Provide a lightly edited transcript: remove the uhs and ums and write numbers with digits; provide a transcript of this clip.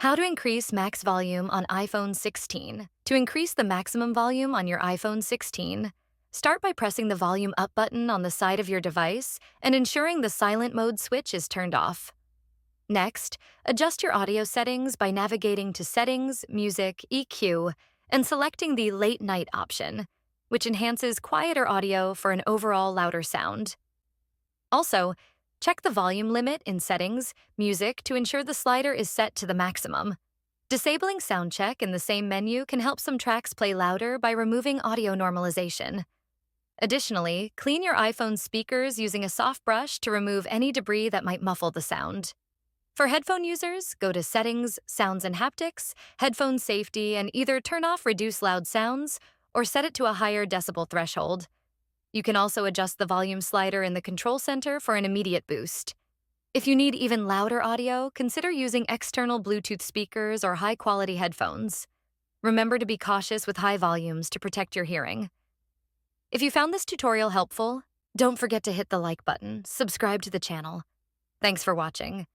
How to increase max volume on iPhone 16. To increase the maximum volume on your iPhone 16, start by pressing the volume up button on the side of your device and ensuring the silent mode switch is turned off. Next, adjust your audio settings by navigating to Settings, Music, EQ, and selecting the Late Night option, which enhances quieter audio for an overall louder sound. Also, check the volume limit in Settings, Music to ensure the slider is set to the maximum. Disabling sound check in the same menu can help some tracks play louder by removing audio normalization. Additionally, clean your iPhone speakers using a soft brush to remove any debris that might muffle the sound. For headphone users, go to Settings, Sounds and Haptics, Headphone Safety, and either turn off Reduce Loud Sounds or set it to a higher decibel threshold. You can also adjust the volume slider in the control center for an immediate boost. If you need even louder audio, consider using external Bluetooth speakers or high-quality headphones. Remember to be cautious with high volumes to protect your hearing. If you found this tutorial helpful, don't forget to hit the like button, subscribe to the channel. Thanks for watching.